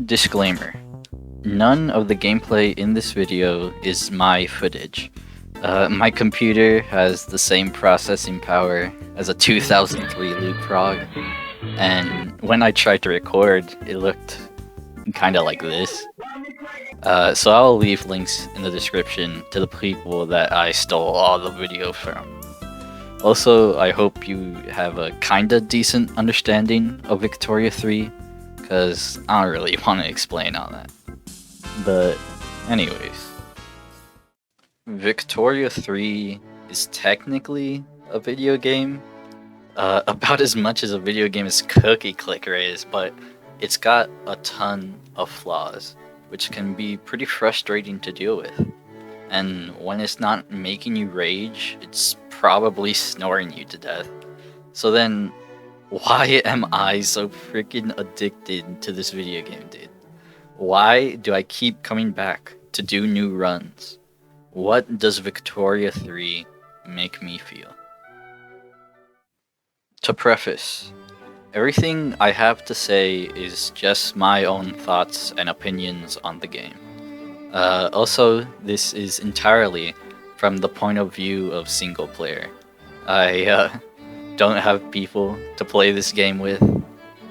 Disclaimer: none of the gameplay in this video is my footage. My computer has the same processing power as a 2003 loop frog, and when I tried to record, it looked kinda like this. So I'll leave links in the description to the people that I stole all the video from. Also, I hope you have a kinda decent understanding of Victoria 3, because I don't really want to explain all that. But anyways, Victoria 3 is technically a video game, about as much as a video game as Cookie Clicker is, but it's got a ton of flaws, which can be pretty frustrating to deal with. And when it's not making you rage, it's probably snoring you to death. So then, why am I so freaking addicted to this video game, dude? Why do I keep coming back to do new runs? What does Victoria 3 make me feel? To preface, everything I have to say is just my own thoughts and opinions on the game. Also, this is entirely from the point of view of single player. I don't have people to play this game with,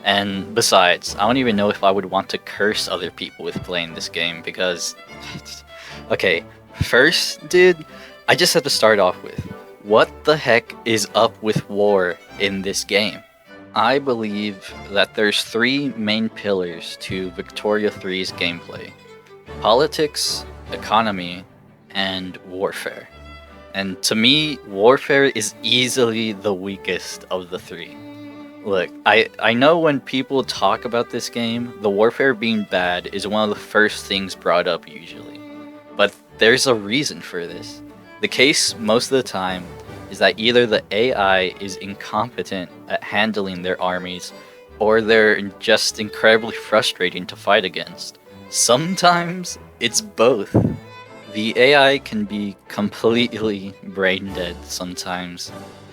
and besides, I don't even know if I would want to curse other people with playing this game because... Okay, first, dude, I just have to start off with, what the heck is up with war in this game? I believe that there's three main pillars to Victoria 3's gameplay: politics, economy, and warfare. And to me, warfare is easily the weakest of the three. Look, I know when people talk about this game, the warfare being bad is one of the first things brought up usually. But there's a reason for this. The case most of the time is that either the AI is incompetent at handling their armies, or they're just incredibly frustrating to fight against. Sometimes it's both. The AI can be completely brain dead sometimes.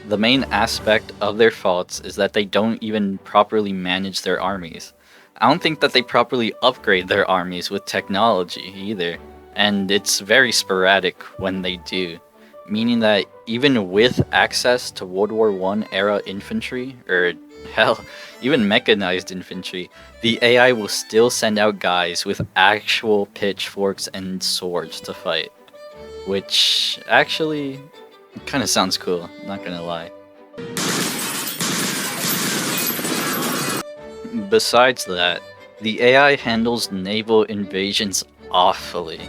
The main aspect of their faults is that they don't even properly manage their armies. I don't think that they properly upgrade their armies with technology either, and it's very sporadic when they do, meaning that even with access to World War I era infantry, or hell, even mechanized infantry, the AI will still send out guys with actual pitchforks and swords to fight. Which actually kind of sounds cool, not gonna lie. Besides that, the AI handles naval invasions awfully.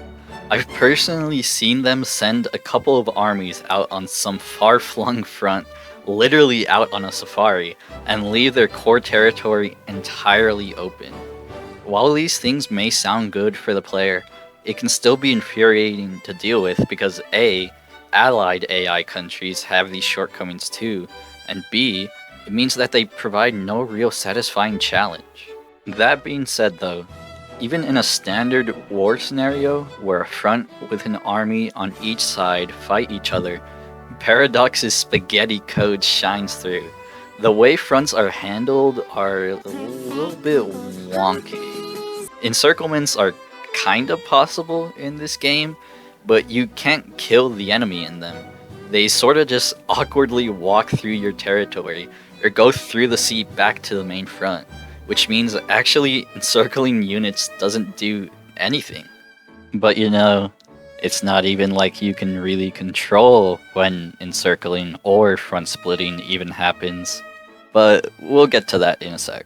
I've personally seen them send a couple of armies out on some far-flung front, literally out on a safari, and leave their core territory entirely open. While these things may sound good for the player, it can still be infuriating to deal with because A, allied AI countries have these shortcomings too, and B, it means that they provide no real satisfying challenge. That being said though, even in a standard war scenario where a front with an army on each side fight each other, Paradox's spaghetti code shines through. The way fronts are handled are a little bit wonky. Encirclements are kinda possible in this game, but you can't kill the enemy in them. They sorta just awkwardly walk through your territory, or go through the sea back to the main front, which means actually encircling units doesn't do anything. But you know, it's not even like you can really control when encircling or front splitting even happens, but we'll get to that in a sec.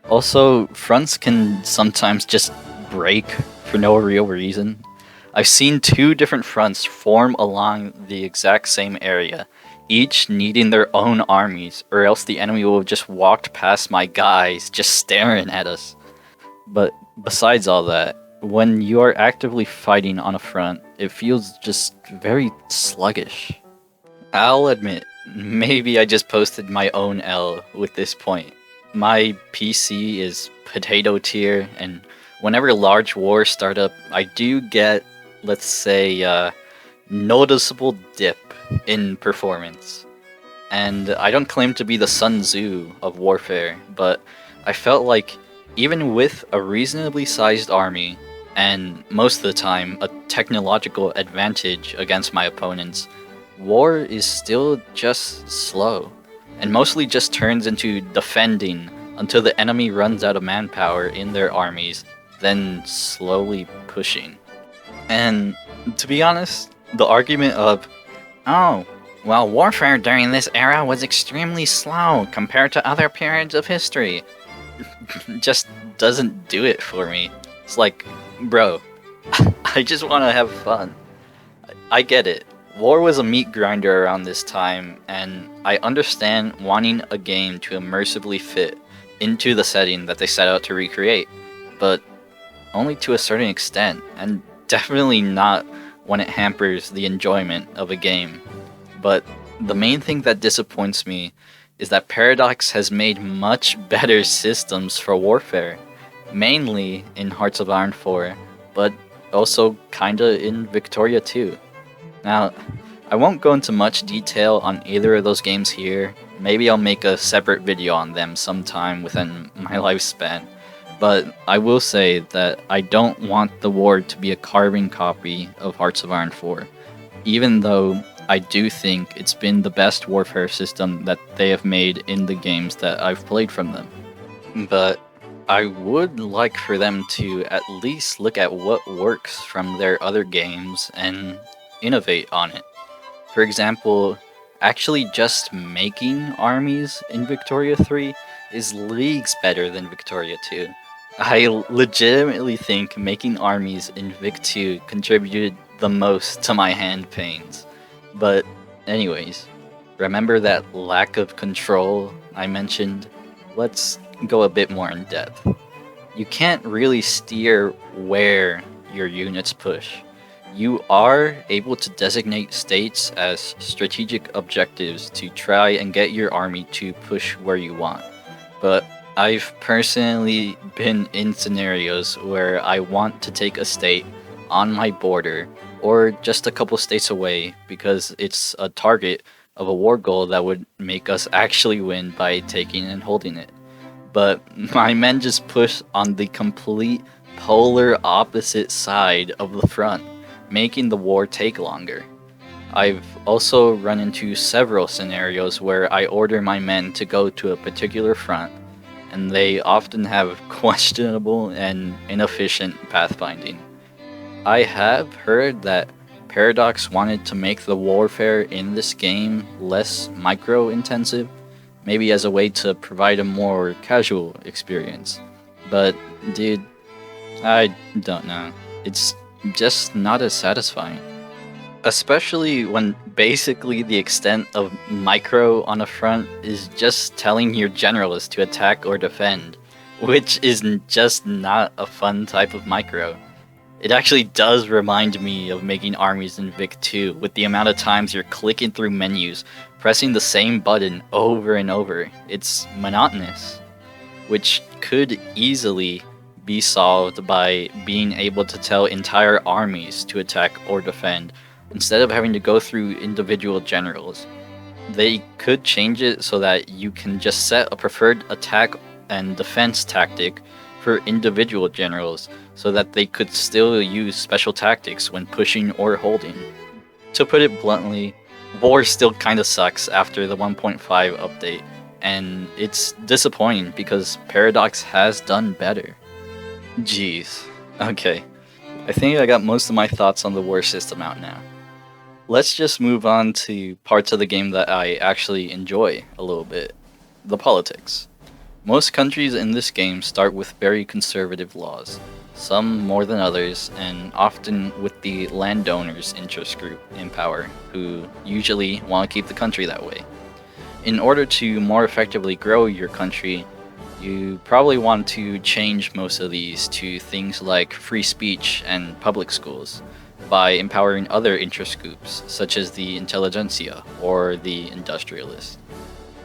Also, fronts can sometimes just break for no real reason. I've seen two different fronts form along the exact same area, each needing their own armies, or else the enemy will have just walked past my guys just staring at us. But besides all that, when you are actively fighting on a front, it feels just very sluggish. I'll admit, maybe I just posted my own L with this point. My PC is potato tier, and whenever large wars start up, I do get, let's say, noticeable dip in performance. And I don't claim to be the Sun Tzu of warfare, but I felt like Even with a reasonably sized army, and most of the time a technological advantage against my opponents, war is still just slow, and mostly just turns into defending until the enemy runs out of manpower in their armies, then slowly pushing. And to be honest, the argument of, oh, well, warfare during this era was extremely slow compared to other periods of history, just doesn't do it for me. It's like, bro, I just want to have fun. I get it. War was a meat grinder around this time, and I understand wanting a game to immersively fit into the setting that they set out to recreate, but only to a certain extent, and definitely not when it hampers the enjoyment of a game. But the main thing that disappoints me is that Paradox has made much better systems for warfare, mainly in Hearts of Iron 4, but also kinda in Victoria 2. Now, I won't go into much detail on either of those games here. Maybe I'll make a separate video on them sometime within my lifespan. But I will say that I don't want the war to be a carbon copy of Hearts of Iron 4, even though I do think it's been the best warfare system that they have made in the games that I've played from them. But I would like for them to at least look at what works from their other games and innovate on it. For example, actually just making armies in Victoria 3 is leagues better than Victoria 2. I legitimately think making armies in Vic 2 contributed the most to my hand pains. But anyways, remember that lack of control I mentioned? Let's go a bit more in depth. You can't really steer where your units push. You are able to designate states as strategic objectives to try and get your army to push where you want. But I've personally been in scenarios where I want to take a state on my border or just a couple states away because it's a target of a war goal that would make us actually win by taking and holding it. But my men just push on the complete polar opposite side of the front, making the war take longer. I've also run into several scenarios where I order my men to go to a particular front, and they often have questionable and inefficient pathfinding. I have heard that Paradox wanted to make the warfare in this game less micro-intensive, maybe as a way to provide a more casual experience. But dude, I don't know. It's just not as satisfying. Especially when basically the extent of micro on a front is just telling your generals to attack or defend, which is just not a fun type of micro. It actually does remind me of making armies in Vic 2 with the amount of times you're clicking through menus, pressing the same button over and over. It's monotonous, which could easily be solved by being able to tell entire armies to attack or defend instead of having to go through individual generals. They could change it so that you can just set a preferred attack and defense tactic for individual generals so that they could still use special tactics when pushing or holding. To put it bluntly, war still kinda sucks after the 1.5 update, and it's disappointing because Paradox has done better. Jeez. Okay. I think I got most of my thoughts on the war system out now. Let's just move on to parts of the game that I actually enjoy a little bit. The politics. Most countries in this game start with very conservative laws, some more than others, and often with the landowners' interest group in power, who usually want to keep the country that way. In order to more effectively grow your country, you probably want to change most of these to things like free speech and public schools by empowering other interest groups, such as the intelligentsia or the industrialists.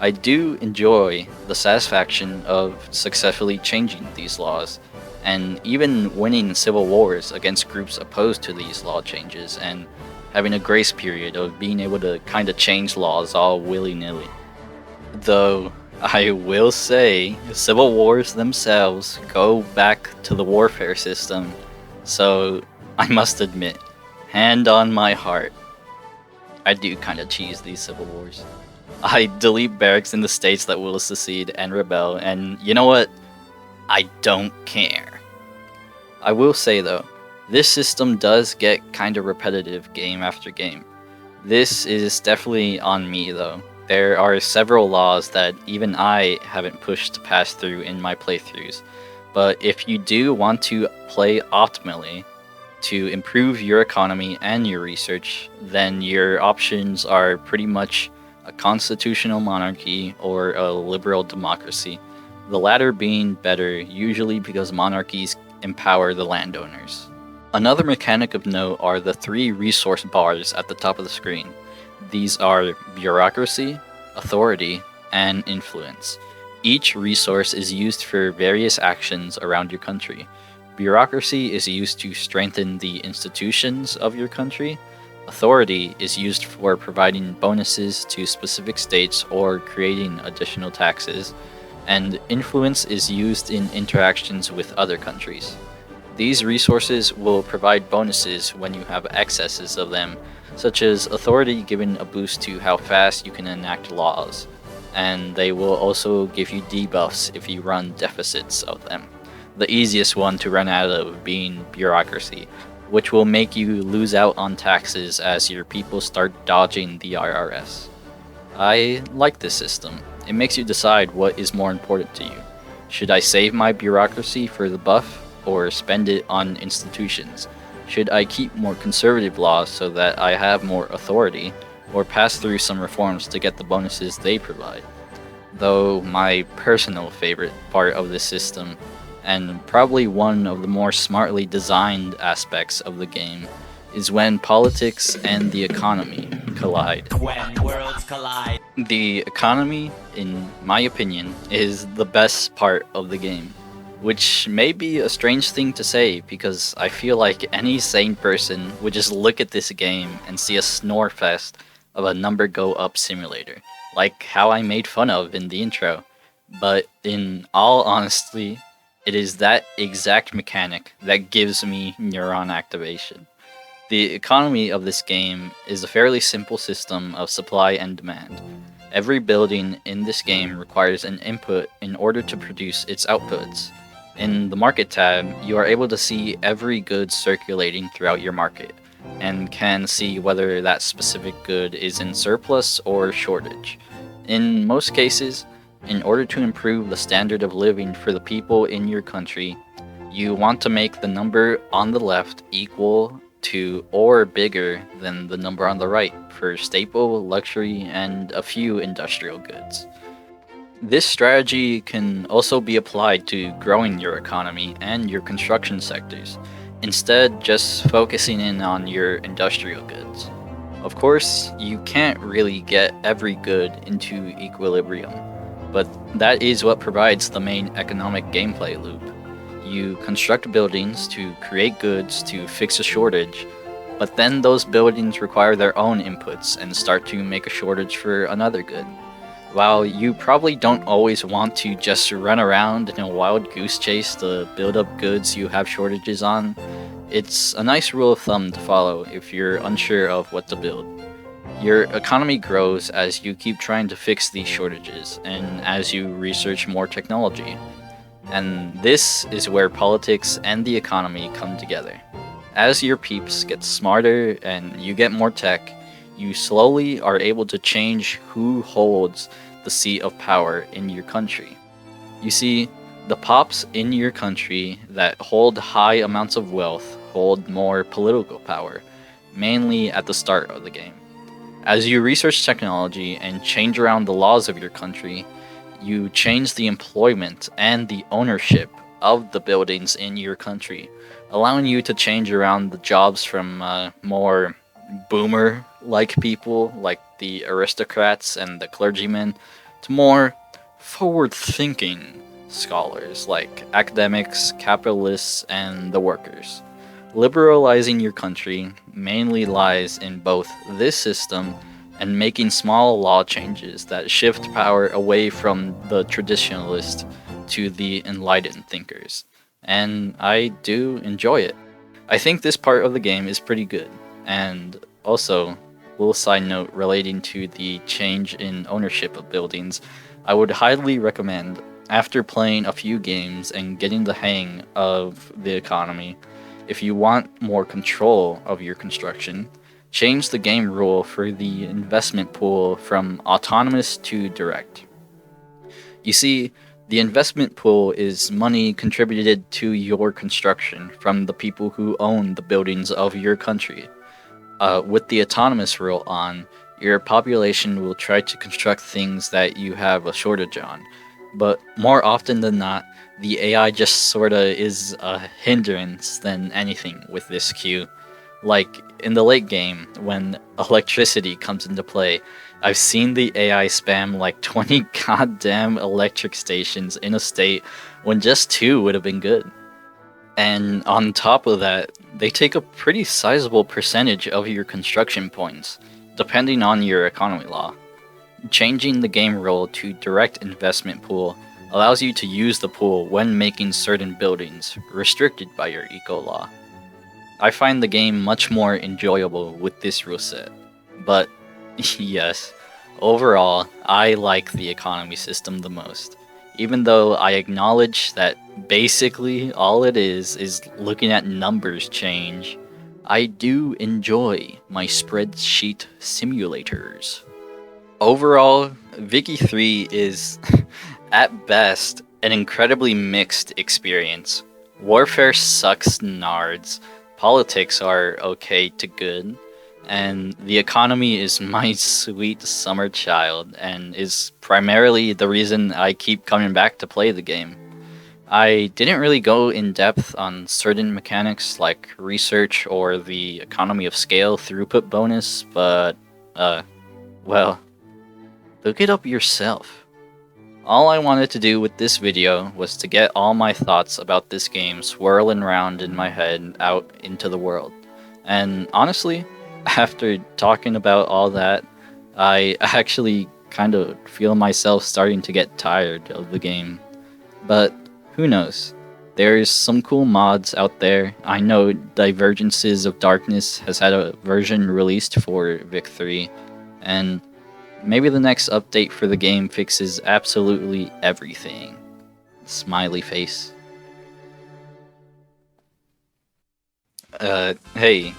I do enjoy the satisfaction of successfully changing these laws, and even winning civil wars against groups opposed to these law changes, and having a grace period of being able to kind of change laws all willy-nilly. Though, I will say, civil wars themselves go back to the warfare system, so I must admit, hand on my heart, I do kinda cheese these civil wars. I delete barracks in the states that will secede and rebel, and you know what? I don't care. I will say though, this system does get kinda repetitive game after game. This is definitely on me though. There are several laws that even I haven't pushed past through in my playthroughs. But if you do want to play optimally to improve your economy and your research, then your options are pretty much a constitutional monarchy or a liberal democracy. The latter being better, usually because monarchies empower the landowners. Another mechanic of note are the three resource bars at the top of the screen. These are bureaucracy, authority, and influence. Each resource is used for various actions around your country. Bureaucracy is used to strengthen the institutions of your country. Authority is used for providing bonuses to specific states or creating additional taxes. And influence is used in interactions with other countries. These resources will provide bonuses when you have excesses of them, such as authority giving a boost to how fast you can enact laws, and they will also give you debuffs if you run deficits of them. The easiest one to run out of being bureaucracy, which will make you lose out on taxes as your people start dodging the IRS. I like this system. It makes you decide what is more important to you. Should I save my bureaucracy for the buff, or spend it on institutions? Should I keep more conservative laws so that I have more authority, or pass through some reforms to get the bonuses they provide? Though my personal favorite part of this system, and probably one of the more smartly designed aspects of the game, is when politics and the economy collide. When worlds collide. The economy, in my opinion, is the best part of the game. Which may be a strange thing to say because I feel like any sane person would just look at this game and see a snore fest of a number go up simulator, like how I made fun of in the intro. But in all honesty, it is that exact mechanic that gives me neuron activation. The economy of this game is a fairly simple system of supply and demand. Every building in this game requires an input in order to produce its outputs. In the Market tab, you are able to see every good circulating throughout your market, and can see whether that specific good is in surplus or shortage. In most cases, in order to improve the standard of living for the people in your country, you want to make the number on the left equal to or bigger than the number on the right for staple, luxury, and a few industrial goods. This strategy can also be applied to growing your economy and your construction sectors, instead just focusing in on your industrial goods. Of course, you can't really get every good into equilibrium, but that is what provides the main economic gameplay loop. You construct buildings to create goods to fix a shortage, but then those buildings require their own inputs and start to make a shortage for another good. While you probably don't always want to just run around in a wild goose chase to build up goods you have shortages on, it's a nice rule of thumb to follow if you're unsure of what to build. Your economy grows as you keep trying to fix these shortages and as you research more technology. And this is where politics and the economy come together. As your peeps get smarter and you get more tech, you slowly are able to change who holds the seat of power in your country. You see, the pops in your country that hold high amounts of wealth hold more political power, mainly at the start of the game. As you research technology and change around the laws of your country, you change the employment and the ownership of the buildings in your country, allowing you to change around the jobs from more boomer-like people, like the aristocrats and the clergymen, to more forward-thinking scholars, like academics, capitalists, and the workers. Liberalizing your country mainly lies in both this system and making small law changes that shift power away from the traditionalist to the enlightened thinkers. And I do enjoy it. I think this part of the game is pretty good. And also, little side note relating to the change in ownership of buildings, I would highly recommend, after playing a few games and getting the hang of the economy, if you want more control of your construction, change the game rule for the investment pool from autonomous to direct. You see, the investment pool is money contributed to your construction from the people who own the buildings of your country. With the autonomous rule on, your population will try to construct things that you have a shortage on. But more often than not, the AI just sorta is a hindrance than anything with this queue. Like, in the late game, when electricity comes into play, I've seen the AI spam like 20 goddamn electric stations in a state when just 2 would have been good. And on top of that, they take a pretty sizable percentage of your construction points, depending on your economy law. Changing the game rule to direct investment pool allows you to use the pool when making certain buildings, restricted by your eco law. I find the game much more enjoyable with this rule set. But yes, overall, I like the economy system the most. Even though I acknowledge that basically all it is looking at numbers change, I do enjoy my spreadsheet simulators. Overall, Vicky 3 is, at best, an incredibly mixed experience. Warfare sucks nards, politics are okay to good, and the economy is my sweet summer child and is primarily the reason I keep coming back to play the game. I didn't really go in depth on certain mechanics like research or the economy of scale throughput bonus, but, well, look it up yourself. All I wanted to do with this video was to get all my thoughts about this game swirling around in my head out into the world. And honestly, after talking about all that, I actually kind of feel myself starting to get tired of the game. But who knows? There's some cool mods out there. I know Divergences of Darkness has had a version released for Vic 3, and maybe the next update for the game fixes absolutely everything. Smiley face. Hey,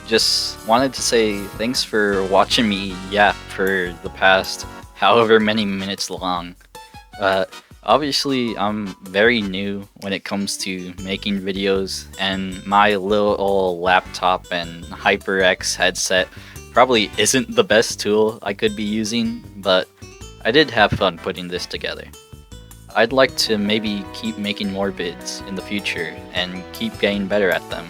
just wanted to say thanks for watching me yap for the past however many minutes long. Obviously, I'm very new when it comes to making videos, and my little old laptop and HyperX headset probably isn't the best tool I could be using, but I did have fun putting this together. I'd like to maybe keep making more vids in the future and keep getting better at them.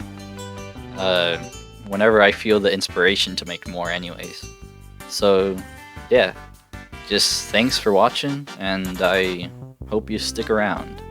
Whenever I feel the inspiration to make more anyways. So, yeah. Just thanks for watching, and I hope you stick around.